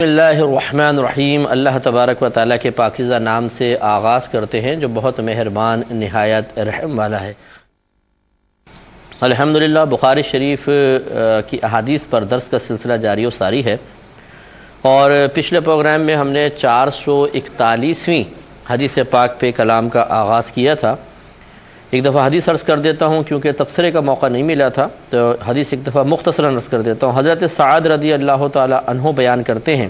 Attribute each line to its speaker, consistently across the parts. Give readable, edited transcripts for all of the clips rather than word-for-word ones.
Speaker 1: بسم اللہ الرحمن الرحیم۔ اللہ تبارک و تعالیٰ کے پاکیزہ نام سے آغاز کرتے ہیں جو بہت مہربان نہایت رحم والا ہے۔ الحمدللہ بخاری شریف کی احادیث پر درس کا سلسلہ جاری و ساری ہے، اور پچھلے پروگرام میں ہم نے 441ویں حدیث پاک پہ کلام کا آغاز کیا تھا۔ ایک دفعہ حدیث عرض کر دیتا ہوں کیونکہ تبصرے کا موقع نہیں ملا تھا، تو حدیث ایک دفعہ مختصراً عرض کر دیتا ہوں۔ حضرت سعد رضی اللہ تعالی عنہ بیان کرتے ہیں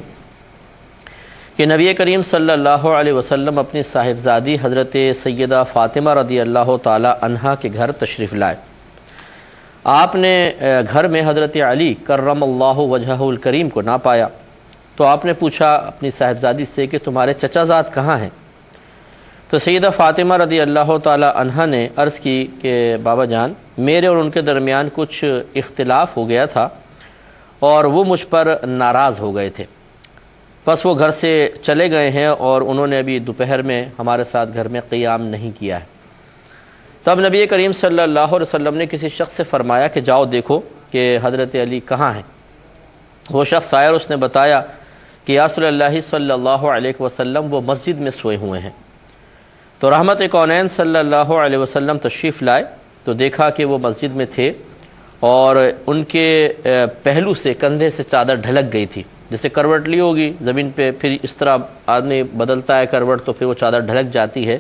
Speaker 1: کہ نبی کریم صلی اللہ علیہ وسلم اپنی صاحبزادی حضرت سیدہ فاطمہ رضی اللہ تعالی عنہا کے گھر تشریف لائے۔ آپ نے گھر میں حضرت علی کرم اللہ وجہہ الکریم کو نہ پایا، تو آپ نے پوچھا اپنی صاحبزادی سے کہ تمہارے چچا زاد کہاں ہیں؟ تو سیدہ فاطمہ رضی اللہ تعالی عنہا نے عرض کی کہ بابا جان، میرے اور ان کے درمیان کچھ اختلاف ہو گیا تھا اور وہ مجھ پر ناراض ہو گئے تھے، بس وہ گھر سے چلے گئے ہیں اور انہوں نے ابھی دوپہر میں ہمارے ساتھ گھر میں قیام نہیں کیا ہے۔ تب نبی کریم صلی اللہ علیہ وسلم نے کسی شخص سے فرمایا کہ جاؤ دیکھو کہ حضرت علی کہاں ہیں۔ وہ شخص آیا اور اس نے بتایا کہ یا رسول اللہ صلی اللہ علیہ وسلم وہ مسجد میں سوئے ہوئے ہیں۔ تو رحمت کونین صلی اللہ علیہ وسلم تشریف لائے تو دیکھا کہ وہ مسجد میں تھے اور ان کے پہلو سے کندھے سے چادر ڈھلک گئی تھی، جیسے کروٹ لی ہوگی زمین پہ، پھر اس طرح آدمی بدلتا ہے کروٹ تو پھر وہ چادر ڈھلک جاتی ہے،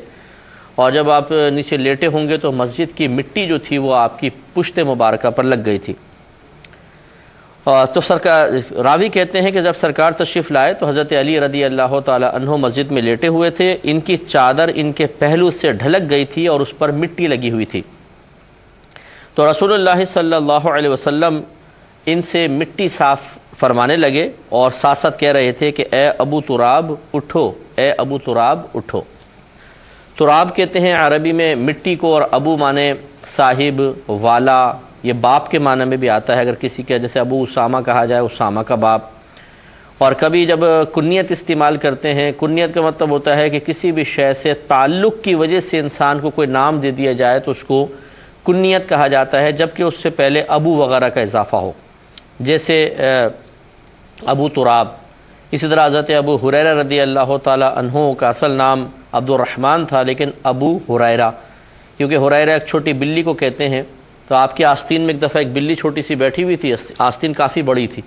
Speaker 1: اور جب آپ نیچے لیٹے ہوں گے تو مسجد کی مٹی جو تھی وہ آپ کی پشت مبارکہ پر لگ گئی تھی۔ تو راوی کہتے ہیں کہ جب سرکار تشریف لائے تو حضرت علی رضی اللہ تعالی عنہ مسجد میں لیٹے ہوئے تھے، ان کی چادر ان کے پہلو سے ڈھلک گئی تھی اور اس پر مٹی لگی ہوئی تھی۔ تو رسول اللہ صلی اللہ علیہ وسلم ان سے مٹی صاف فرمانے لگے اور ساتھ ساتھ کہہ رہے تھے کہ اے ابو تراب اٹھو، اے ابو تراب اٹھو۔ تراب کہتے ہیں عربی میں مٹی کو، اور ابو مانے صاحب، والا، یہ باپ کے معنی میں بھی آتا ہے۔ اگر کسی کے جیسے ابو اسامہ کہا جائے، اسامہ کا باپ۔ اور کبھی جب کنیت استعمال کرتے ہیں، کنیت کا مطلب ہوتا ہے کہ کسی بھی شے سے تعلق کی وجہ سے انسان کو کوئی نام دے دیا جائے تو اس کو کنیت کہا جاتا ہے، جبکہ اس سے پہلے ابو وغیرہ کا اضافہ ہو، جیسے ابو تراب۔ اسی طرح حضرت ابو ہریرہ رضی اللہ تعالی عنہ کا اصل نام عبد الرحمن تھا، لیکن ابو ہریرہ کیونکہ ہریرہ ایک چھوٹی بلی کو کہتے ہیں۔ تو آپ کی آستین میں ایک دفعہ ایک بلی چھوٹی سی بیٹھی ہوئی تھی، آستین کافی بڑی تھی،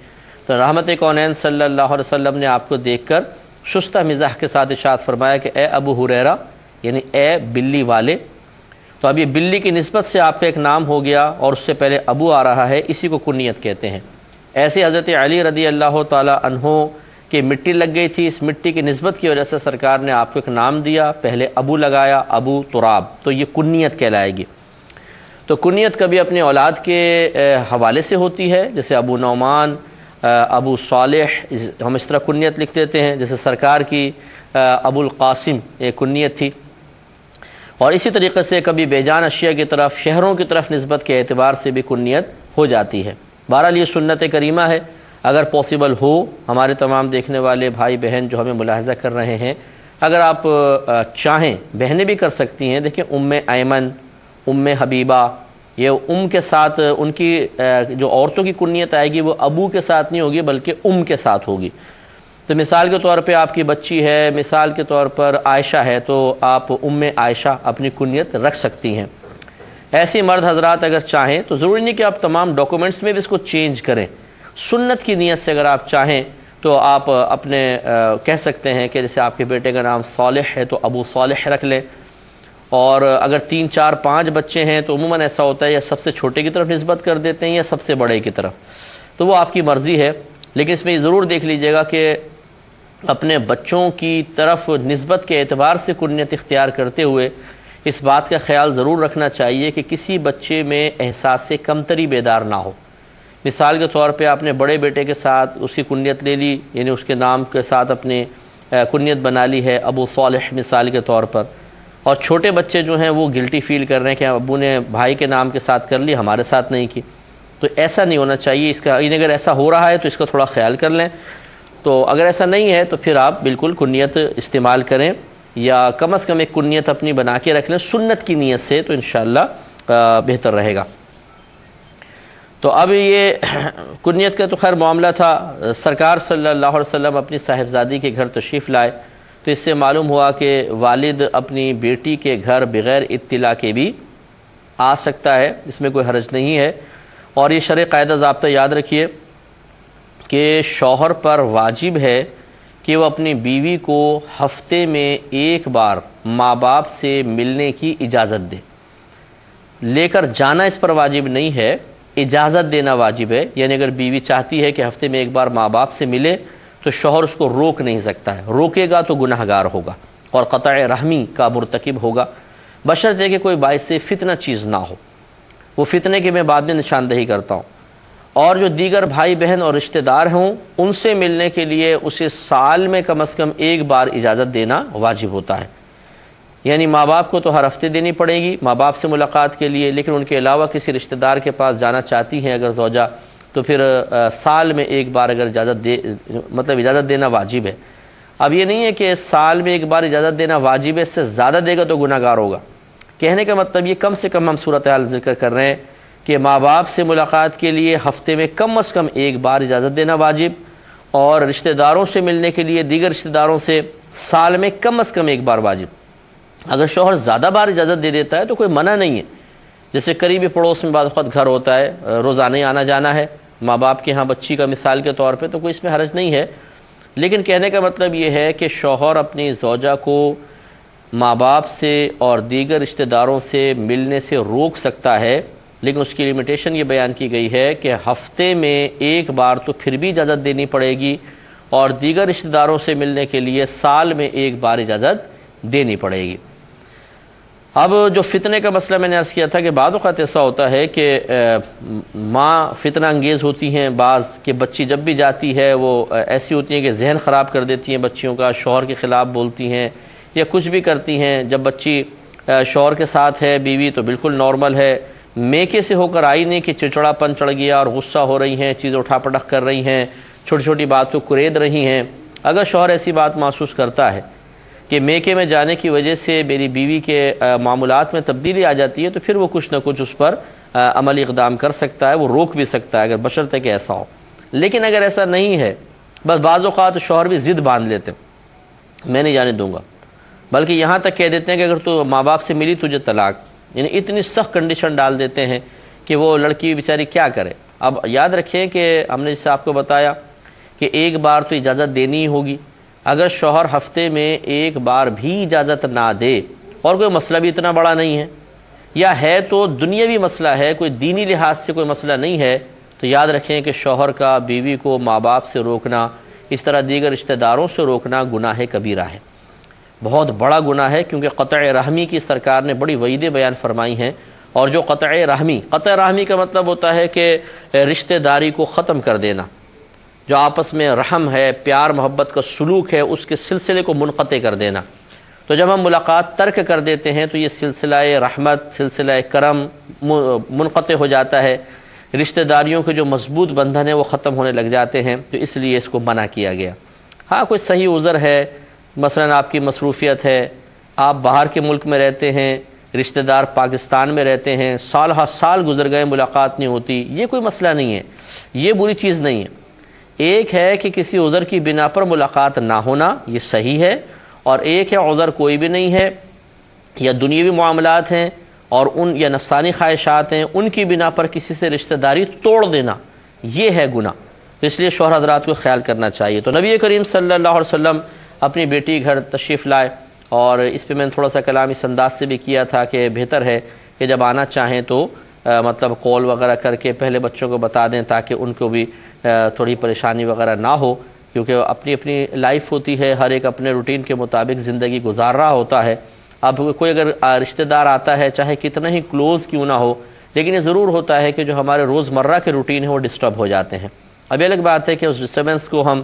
Speaker 1: تو رحمت کونین صلی اللہ علیہ وسلم نے آپ کو دیکھ کر شستہ مزاح کے ساتھ ارشاد فرمایا کہ اے ابو ہریرہ، یعنی اے بلی والے۔ تو اب یہ بلی کی نسبت سے آپ کا ایک نام ہو گیا اور اس سے پہلے ابو آ رہا ہے، اسی کو کنیت کہتے ہیں۔ ایسے حضرت علی رضی اللہ تعالی عنہ کی مٹی لگ گئی تھی، اس مٹی کی نسبت کی وجہ سے سرکار نے آپ کو ایک نام دیا، پہلے ابو لگایا، ابو تراب، تو یہ کنیت کہلائے گی۔ تو کنیت کبھی اپنے اولاد کے حوالے سے ہوتی ہے، جیسے ابو نعمان، ابو صالح، ہم اس طرح کنیت لکھ دیتے ہیں، جیسے سرکار کی ابو القاسم ایک کنیت تھی۔ اور اسی طریقے سے کبھی بیجان اشیاء کی طرف، شہروں کی طرف نسبت کے اعتبار سے بھی کنیت ہو جاتی ہے۔ بہرحال یہ سنت کریمہ ہے، اگر پاسبل ہو، ہمارے تمام دیکھنے والے بھائی بہن جو ہمیں ملاحظہ کر رہے ہیں، اگر آپ چاہیں، بہنیں بھی کر سکتی ہیں۔ دیکھیں ام ایمن، ام حبیبہ، یہ ام کے ساتھ ان کی جو عورتوں کی کنیت آئے گی وہ ابو کے ساتھ نہیں ہوگی بلکہ ام کے ساتھ ہوگی۔ تو مثال کے طور پہ آپ کی بچی ہے، مثال کے طور پر عائشہ ہے، تو آپ ام عائشہ اپنی کنیت رکھ سکتی ہیں۔ ایسی مرد حضرات اگر چاہیں تو ضروری نہیں کہ آپ تمام ڈاکومنٹس میں بھی اس کو چینج کریں، سنت کی نیت سے اگر آپ چاہیں تو آپ اپنے کہہ سکتے ہیں کہ جیسے آپ کے بیٹے کا نام صالح ہے تو ابو صالح رکھ لیں، اور اگر 3 4 5 بچے ہیں تو عموماً ایسا ہوتا ہے یا سب سے چھوٹے کی طرف نسبت کر دیتے ہیں یا سب سے بڑے کی طرف، تو وہ آپ کی مرضی ہے۔ لیکن اس میں یہ ضرور دیکھ لیجئے گا کہ اپنے بچوں کی طرف نسبت کے اعتبار سے کنیت اختیار کرتے ہوئے اس بات کا خیال ضرور رکھنا چاہیے کہ کسی بچے میں احساس کمتری بیدار نہ ہو۔ مثال کے طور پہ آپ نے بڑے بیٹے کے ساتھ اس کی کنیت لے لی، یعنی اس کے نام کے ساتھ اپنے کنیت بنا لی ہے ابو صالح مثال کے طور پر، اور چھوٹے بچے جو ہیں وہ گلٹی فیل کر رہے ہیں کہ ابو نے بھائی کے نام کے ساتھ کر لی، ہمارے ساتھ نہیں کی، تو ایسا نہیں ہونا چاہیے۔ اس کا اگر ایسا ہو رہا ہے تو اس کا تھوڑا خیال کر لیں، تو اگر ایسا نہیں ہے تو پھر آپ بالکل کنیت استعمال کریں، یا کم از کم ایک کنیت اپنی بنا کے رکھ لیں سنت کی نیت سے، تو انشاءاللہ بہتر رہے گا۔ تو اب یہ کنیت کا تو خیر معاملہ تھا، سرکار صلی اللہ علیہ وسلم اپنی صاحبزادی کے گھر تشریف لائے تو اس سے معلوم ہوا کہ والد اپنی بیٹی کے گھر بغیر اطلاع کے بھی آ سکتا ہے، اس میں کوئی حرج نہیں ہے۔ اور یہ شرع قاعدہ ضابطہ یاد رکھیے کہ شوہر پر واجب ہے کہ وہ اپنی بیوی کو ہفتے میں ایک بار ماں باپ سے ملنے کی اجازت دے۔ لے کر جانا اس پر واجب نہیں ہے، اجازت دینا واجب ہے۔ یعنی اگر بیوی چاہتی ہے کہ ہفتے میں ایک بار ماں باپ سے ملے تو شوہر اس کو روک نہیں سکتا ہے، روکے گا تو گناہ گار ہوگا اور قطع رحمی کا مرتکب ہوگا، بشرطے کہ کوئی باعث فتنہ چیز نہ ہو۔ وہ فتنے کی میں بعد میں نشاندہی کرتا ہوں۔ اور جو دیگر بھائی بہن اور رشتہ دار ہوں ان سے ملنے کے لیے اسے سال میں کم از کم ایک بار اجازت دینا واجب ہوتا ہے۔ یعنی ماں باپ کو تو ہر ہفتے دینی پڑے گی ماں باپ سے ملاقات کے لیے، لیکن ان کے علاوہ کسی رشتہ دار کے پاس جانا چاہتی ہیں اگر زوجہ تو پھر سال میں ایک بار اگر اجازت دینا واجب ہے۔ اب یہ نہیں ہے کہ سال میں ایک بار اجازت دینا واجب ہے، اس سے زیادہ دے گا تو گناہ گار ہوگا۔ کہنے کا مطلب یہ کم سے کم ہم صورتحال ذکر کر رہے ہیں کہ ماں باپ سے ملاقات کے لیے ہفتے میں کم از کم ایک بار اجازت دینا واجب، اور رشتہ داروں سے ملنے کے لیے دیگر رشتہ داروں سے سال میں کم از کم ایک بار واجب۔ اگر شوہر زیادہ بار اجازت دے دیتا ہے تو کوئی منع نہیں ہے، جیسے قریبی پڑوس میں بعض وقت گھر ہوتا ہے، روزانہ ہی آنا جانا ہے ماں باپ کے ہاں بچی کا مثال کے طور پہ، تو کوئی اس میں حرج نہیں ہے۔ لیکن کہنے کا مطلب یہ ہے کہ شوہر اپنی زوجہ کو ماں باپ سے اور دیگر رشتہ داروں سے ملنے سے روک سکتا ہے، لیکن اس کی لمیٹیشن یہ بیان کی گئی ہے کہ ہفتے میں ایک بار تو پھر بھی اجازت دینی پڑے گی، اور دیگر رشتہ داروں سے ملنے کے لیے سال میں ایک بار اجازت دینی پڑے گی۔ اب جو فتنے کا مسئلہ میں نے عرض کیا تھا کہ بعض اوقات ایسا ہوتا ہے کہ ماں فتنہ انگیز ہوتی ہیں، بعض کہ بچی جب بھی جاتی ہے وہ ایسی ہوتی ہیں کہ ذہن خراب کر دیتی ہیں بچیوں کا، شوہر کے خلاف بولتی ہیں یا کچھ بھی کرتی ہیں۔ جب بچی شوہر کے ساتھ ہے بیوی تو بالکل نارمل ہے، میکے سے ہو کر آئی نہیں کہ چڑچڑا پن چڑھ گیا اور غصہ ہو رہی ہیں، چیز اٹھا پٹک کر رہی ہیں، چھوٹی چھوٹی بات کو کرید رہی ہیں۔ اگر شوہر ایسی بات محسوس کرتا ہے کہ میکے میں جانے کی وجہ سے میری بیوی کے معاملات میں تبدیلی آ جاتی ہے تو پھر وہ کچھ نہ کچھ اس پر عملی اقدام کر سکتا ہے، وہ روک بھی سکتا ہے اگر بشرطے کہ ایسا ہو۔ لیکن اگر ایسا نہیں ہے، بس بعض اوقات شوہر بھی ضد باندھ لیتے ہیں میں نہیں جانے دوں گا، بلکہ یہاں تک کہہ دیتے ہیں کہ اگر تو ماں باپ سے ملی تجھے طلاق، یعنی اتنی سخت کنڈیشن ڈال دیتے ہیں کہ وہ لڑکی بیچاری کیا کرے۔ اب یاد رکھیں کہ ہم نے جسے آپ کو بتایا کہ ایک بار تو اجازت دینی ہی ہوگی۔ اگر شوہر ہفتے میں ایک بار بھی اجازت نہ دے اور کوئی مسئلہ بھی اتنا بڑا نہیں ہے، یا ہے تو دنیاوی مسئلہ ہے، کوئی دینی لحاظ سے کوئی مسئلہ نہیں ہے، تو یاد رکھیں کہ شوہر کا بیوی کو ماں باپ سے روکنا، اس طرح دیگر رشتہ داروں سے روکنا گناہ کبیرہ ہے، بہت بڑا گناہ ہے، کیونکہ قطع رحمی کی سرکار نے بڑی وعیدیں بیان فرمائی ہیں۔ اور جو قطع رحمی کا مطلب ہوتا ہے کہ رشتہ داری کو ختم کر دینا، جو آپس میں رحم ہے، پیار محبت کا سلوک ہے، اس کے سلسلے کو منقطع کر دینا۔ تو جب ہم ملاقات ترک کر دیتے ہیں تو یہ سلسلہ رحمت، سلسلہ کرم منقطع ہو جاتا ہے، رشتہ داریوں کے جو مضبوط بندھن ہیں وہ ختم ہونے لگ جاتے ہیں، تو اس لیے اس کو منع کیا گیا۔ ہاں کوئی صحیح عذر ہے، مثلا آپ کی مصروفیت ہے، آپ باہر کے ملک میں رہتے ہیں، رشتہ دار پاکستان میں رہتے ہیں، سال ہر سال گزر گئے ملاقات نہیں ہوتی، یہ کوئی مسئلہ نہیں ہے، یہ بری چیز نہیں ہے۔ ایک ہے کہ کسی عذر کی بنا پر ملاقات نہ ہونا، یہ صحیح ہے، اور ایک ہے عذر کوئی بھی نہیں ہے، یا دنیاوی معاملات ہیں اور ان یا نفسانی خواہشات ہیں، ان کی بنا پر کسی سے رشتہ داری توڑ دینا، یہ ہے گناہ۔ تو اس لیے شوہر حضرات کو خیال کرنا چاہیے۔ تو نبی کریم صلی اللہ علیہ وسلم اپنی بیٹی گھر تشریف لائے، اور اس پہ میں نے تھوڑا سا کلام اس انداز سے بھی کیا تھا کہ بہتر ہے کہ جب آنا چاہیں تو مطلب کال وغیرہ کر کے پہلے بچوں کو بتا دیں تاکہ ان کو بھی تھوڑی پریشانی وغیرہ نہ ہو، کیونکہ اپنی اپنی لائف ہوتی ہے، ہر ایک اپنے روٹین کے مطابق زندگی گزار رہا ہوتا ہے۔ اب کوئی اگر رشتہ دار آتا ہے چاہے کتنا ہی کلوز کیوں نہ ہو، لیکن یہ ضرور ہوتا ہے کہ جو ہمارے روزمرہ کے روٹین ہے وہ ڈسٹرب ہو جاتے ہیں۔ اب یہ الگ بات ہے کہ اس ڈسٹربنس کو ہم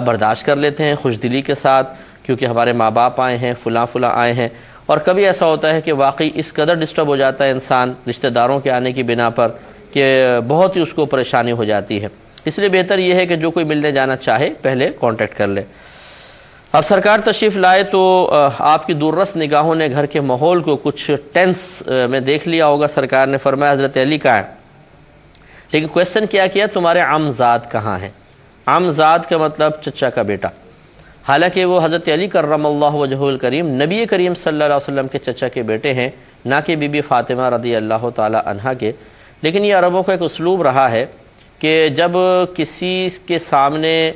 Speaker 1: برداشت کر لیتے ہیں خوش دلی کے ساتھ، کیونکہ ہمارے ماں باپ آئے ہیں، فلاں آئے ہیں، اور کبھی ایسا ہوتا ہے کہ واقعی اس قدر ڈسٹرب ہو جاتا ہے انسان رشتہ داروں کے آنے کی بنا پر کہ بہت ہی اس کو پریشانی ہو جاتی ہے۔ اس لیے بہتر یہ ہے کہ جو کوئی ملنے جانا چاہے پہلے کانٹیکٹ کر لے۔ اب سرکار تشریف لائے تو آپ کی دوررس نگاہوں نے گھر کے ماحول کو کچھ ٹینس میں دیکھ لیا ہوگا۔ سرکار نے فرمایا حضرت علی کا ہے، لیکن کویشچن کیا تمہارے عمزاد کہاں ہیں؟ عمزاد کا مطلب چچا کا بیٹا، حالانکہ وہ حضرت علی کرم اللہ وجہہ الکریم نبی کریم صلی اللہ علیہ وسلم کے چچا کے بیٹے ہیں، نہ کہ بی بی فاطمہ رضی اللہ تعالی عنہا کے۔ لیکن یہ عربوں کا ایک اسلوب رہا ہے کہ جب کسی کے سامنے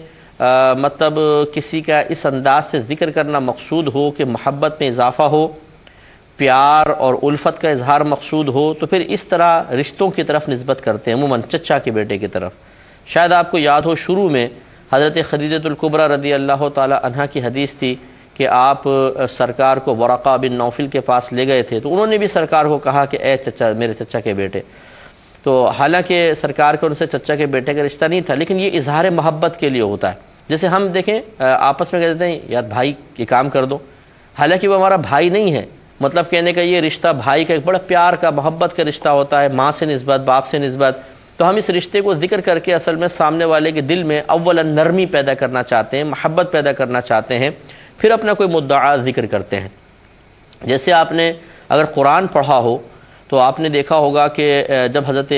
Speaker 1: مطلب کسی کا اس انداز سے ذکر کرنا مقصود ہو کہ محبت میں اضافہ ہو، پیار اور الفت کا اظہار مقصود ہو، تو پھر اس طرح رشتوں کی طرف نسبت کرتے ہیں، عموماً چچا کے بیٹے کی طرف۔ شاید آپ کو یاد ہو شروع میں حضرت خدیجۃ الکبریٰ رضی اللہ تعالی عنہا کی حدیث تھی کہ آپ سرکار کو ورقہ بن نوفل کے پاس لے گئے تھے، تو انہوں نے بھی سرکار کو کہا کہ اے چچا، میرے چچا کے بیٹے۔ تو حالانکہ سرکار کا ان سے چچا کے بیٹے کا رشتہ نہیں تھا، لیکن یہ اظہار محبت کے لیے ہوتا ہے۔ جیسے ہم دیکھیں آپس میں کہتے ہیں یار بھائی یہ کام کر دو، حالانکہ وہ ہمارا بھائی نہیں ہے، مطلب کہنے کا یہ رشتہ بھائی کا ایک بڑا پیار کا محبت کا رشتہ ہوتا ہے، ماں سے نسبت، باپ سے نسبت۔ تو ہم اس رشتے کو ذکر کر کے اصل میں سامنے والے کے دل میں اولا نرمی پیدا کرنا چاہتے ہیں، محبت پیدا کرنا چاہتے ہیں، پھر اپنا کوئی مدعا ذکر کرتے ہیں۔ جیسے آپ نے اگر قرآن پڑھا ہو تو آپ نے دیکھا ہوگا کہ جب حضرت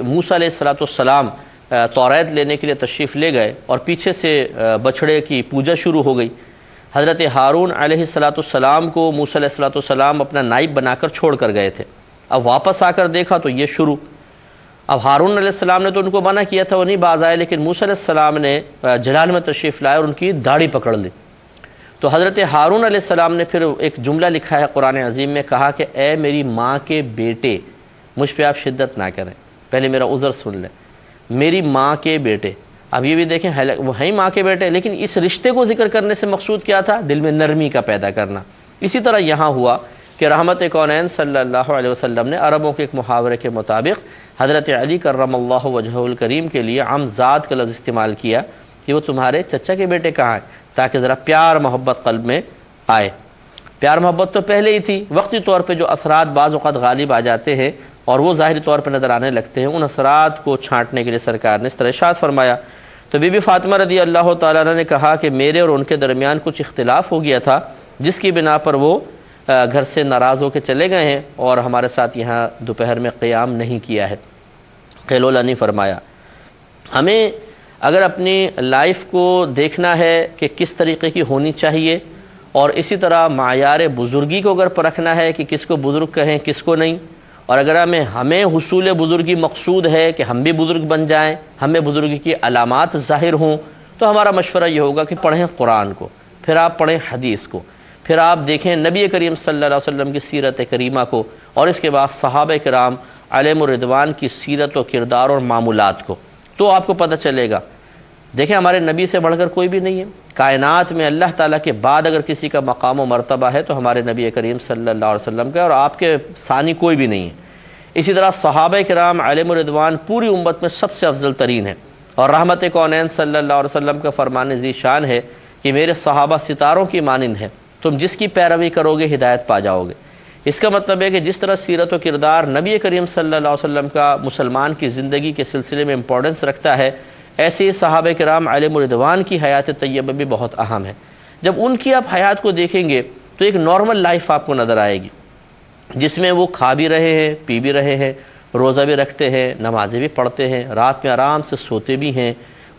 Speaker 1: موسیٰ علیہ السلام توریت لینے کے لیے تشریف لے گئے اور پیچھے سے بچڑے کی پوجا شروع ہو گئی، حضرت ہارون علیہ السلام کو موسیٰ علیہ السلام اپنا نائب بنا کر چھوڑ کر گئے تھے۔ اب واپس آ کر دیکھا تو یہ شروع۔ اب ہارون علیہ السلام نے تو ان کو منع کیا تھا، وہ نہیں باز آئے، لیکن موسیٰ علیہ السلام نے جلال میں تشریف لائے اور ان کی داڑھی پکڑ لی۔ تو حضرت ہارون علیہ السلام نے پھر ایک جملہ لکھا ہے قرآن عظیم میں، کہا کہ اے میری ماں کے بیٹے، مجھ پہ آپ شدت نہ کریں، پہلے میرا عذر سن لیں، میری ماں کے بیٹے۔ اب یہ بھی دیکھیں وہ ہیں ماں کے بیٹے، لیکن اس رشتے کو ذکر کرنے سے مقصود کیا تھا؟ دل میں نرمی کا پیدا کرنا۔ اسی طرح یہاں ہوا کہ رحمت کونین صلی اللہ علیہ وسلم نے عربوں کے ایک محاورے کے مطابق حضرت علی کرم اللہ وجہہ الکریم کے لیے عمزاد کا لفظ استعمال کیا کہ وہ تمہارے چچا کے بیٹے کہاں ہیں، تاکہ ذرا پیار محبت قلب میں آئے۔ پیار محبت تو پہلے ہی تھی، وقتی طور پہ جو اثرات بعض اوقات غالب آ جاتے ہیں اور وہ ظاہری طور پہ نظر آنے لگتے ہیں، ان اثرات کو چھانٹنے کے لیے سرکار نے اس طرح ارشاد فرمایا۔ تو بی بی فاطمہ رضی اللہ تعالیٰ عنہ نے کہا کہ میرے اور ان کے درمیان کچھ اختلاف ہو گیا تھا، جس کی بنا پر وہ گھر سے ناراض ہو کے چلے گئے ہیں اور ہمارے ساتھ یہاں دوپہر میں قیام نہیں کیا ہے، قیلولہ نہیں فرمایا۔ ہمیں اگر اپنی لائف کو دیکھنا ہے کہ کس طریقے کی ہونی چاہیے، اور اسی طرح معیار بزرگی کو اگر پرکھنا ہے کہ کس کو بزرگ کہیں کس کو نہیں، اور اگر ہمیں حصول بزرگی مقصود ہے کہ ہم بھی بزرگ بن جائیں، ہمیں بزرگی کی علامات ظاہر ہوں، تو ہمارا مشورہ یہ ہوگا کہ پڑھیں قرآن کو، پھر آپ پڑھیں حدیث کو، پھر آپ دیکھیں نبی کریم صلی اللہ علیہ وسلم کی سیرت کریمہ کو، اور اس کے بعد صحابہ کرام علیہم الرضوان کی سیرت و کردار اور معمولات کو، تو آپ کو پتہ چلے گا۔ دیکھیں ہمارے نبی سے بڑھ کر کوئی بھی نہیں ہے کائنات میں، اللہ تعالیٰ کے بعد اگر کسی کا مقام و مرتبہ ہے تو ہمارے نبی کریم صلی اللہ علیہ وسلم کا، اور آپ کے ثانی کوئی بھی نہیں ہے۔ اسی طرح صحابہ کرام علیہم الرضوان پوری امت میں سب سے افضل ترین ہے، اور رحمت کونین صلی اللہ علیہ وسلم کا فرمان ذی شان ہے کہ میرے صحابہ ستاروں کی مانند ہیں، تم جس کی پیروی کرو گے ہدایت پا جاؤ گے۔ اس کا مطلب ہے کہ جس طرح سیرت و کردار نبی کریم صلی اللہ علیہ وسلم کا مسلمان کی زندگی کے سلسلے میں امپورٹنس رکھتا ہے، ایسے ہی صحابہ کرام علیہم الرضوان کی حیات طیبہ بھی بہت اہم ہے۔ جب ان کی آپ حیات کو دیکھیں گے تو ایک نارمل لائف آپ کو نظر آئے گی، جس میں وہ کھا بھی رہے ہیں، پی بھی رہے ہیں، روزہ بھی رکھتے ہیں، نمازیں بھی پڑھتے ہیں، رات میں آرام سے سوتے بھی ہیں،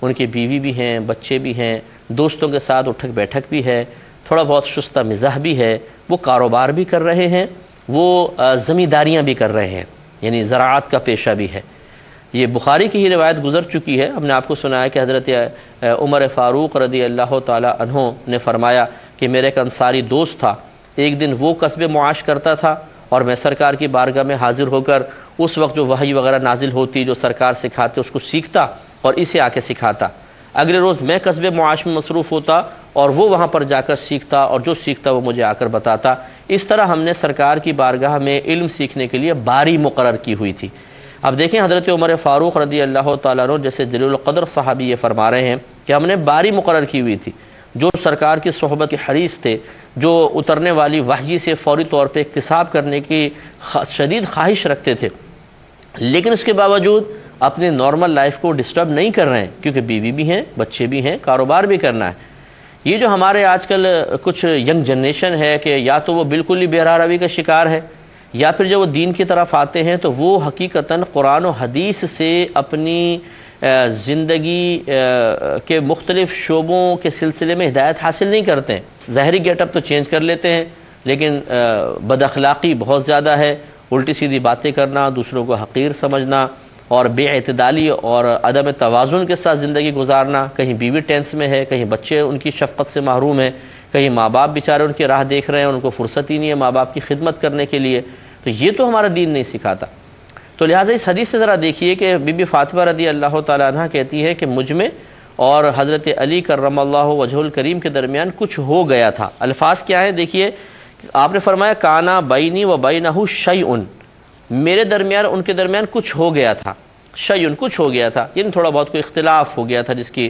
Speaker 1: ان کی بیوی بھی ہیں، بچے بھی ہیں، دوستوں کے ساتھ اٹھک بیٹھک بھی ہے، تھوڑا بہت شستہ مزاح بھی ہے، وہ کاروبار بھی کر رہے ہیں، وہ زمینداریاں بھی کر رہے ہیں، یعنی زراعت کا پیشہ بھی ہے۔ یہ بخاری کی ہی روایت گزر چکی ہے، ہم نے آپ کو سنایا کہ حضرت عمر فاروق رضی اللہ تعالی عنہ نے فرمایا کہ میرے ایک انصاری دوست تھا، ایک دن وہ کسب معاش کرتا تھا اور میں سرکار کی بارگاہ میں حاضر ہو کر اس وقت جو وحی وغیرہ نازل ہوتی، جو سرکار سکھاتے، اس کو سیکھتا اور اسے آ کے سکھاتا۔ اگلے روز میں کسب معاش میں مصروف ہوتا اور وہ وہاں پر جا کر سیکھتا، اور جو سیکھتا وہ مجھے آ کر بتاتا۔ اس طرح ہم نے سرکار کی بارگاہ میں علم سیکھنے کے لیے باری مقرر کی ہوئی تھی۔ اب دیکھیں حضرت عمر فاروق رضی اللہ تعالیٰ عنہ جیسے جلیل القدر صحابی یہ فرما رہے ہیں کہ ہم نے باری مقرر کی ہوئی تھی، جو سرکار کی صحبت کے حریص تھے، جو اترنے والی وحی سے فوری طور پہ اکتساب کرنے کی شدید خواہش رکھتے تھے، لیکن اس کے باوجود اپنی نارمل لائف کو ڈسٹرب نہیں کر رہے ہیں، کیونکہ بیوی بھی ہیں، بچے بھی ہیں، کاروبار بھی کرنا ہے۔ یہ جو ہمارے آج کل کچھ ینگ جنریشن ہے کہ یا تو وہ بالکل ہی بے راہ روی کا شکار ہے، یا پھر جب وہ دین کی طرف آتے ہیں تو وہ حقیقتاً قرآن و حدیث سے اپنی زندگی کے مختلف شعبوں کے سلسلے میں ہدایت حاصل نہیں کرتے ہیں. ظاہری گیٹ اپ تو چینج کر لیتے ہیں لیکن بد اخلاقی بہت زیادہ ہے، الٹی سیدھی باتیں کرنا، دوسروں کو حقیر سمجھنا اور بے اعتدالی اور عدم توازن کے ساتھ زندگی گزارنا. کہیں بیوی ٹینس میں ہے، کہیں بچے ان کی شفقت سے محروم ہیں، کہیں ماں باپ بیچارے ان کی راہ دیکھ رہے ہیں، ان کو فرصت ہی نہیں ہے ماں باپ کی خدمت کرنے کے لیے. تو یہ تو ہمارا دین نہیں سکھاتا. تو لہٰذا اس حدیث سے ذرا دیکھیے کہ بی بی فاطمہ رضی اللہ تعالیٰ عنہ کہتی ہے کہ مجھ میں اور حضرت علی کرم اللہ وجہ الکریم کے درمیان کچھ ہو گیا تھا. الفاظ کیا ہے دیکھیے، آپ نے فرمایا کانا بینی و بینہ شیء، میرے درمیان ان کے درمیان کچھ ہو گیا تھا. شیء کچھ ہو گیا تھا، یعنی تھوڑا بہت کوئی اختلاف ہو گیا تھا، جس کی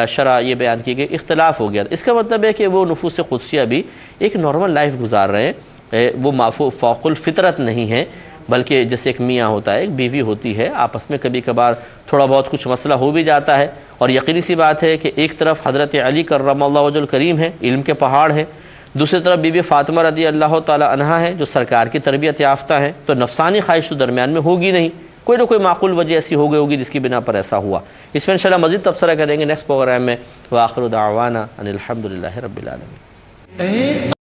Speaker 1: شرح یہ بیان کی گئی اختلاف ہو گیا تھا. اس کا مطلب ہے کہ وہ نفوس قدسیہ بھی ایک نارمل لائف گزار رہے ہیں، وہ فوق الفطرت نہیں ہے، بلکہ جیسے ایک میاں ہوتا ہے، ایک بیوی ہوتی ہے، آپس میں کبھی کبھار تھوڑا بہت کچھ مسئلہ ہو بھی جاتا ہے. اور یقینی سی بات ہے کہ ایک طرف حضرت علی کرم اللہ وجہ الکریم ہے، علم کے پہاڑ ہیں، دوسری طرف بی بی فاطمہ رضی اللہ تعالی عنہا ہے جو سرکار کی تربیت یافتہ ہیں. تو نفسانی خواہش تو درمیان میں ہوگی نہیں، کوئی نہ کوئی معقول وجہ ایسی ہو گئی ہوگی جس کی بنا پر ایسا ہوا. اس میں انشاءاللہ مزید تبصرہ کریں گے نیکسٹ پروگرام میں. وآخر دعوانا ان الحمدللہ رب العالمین.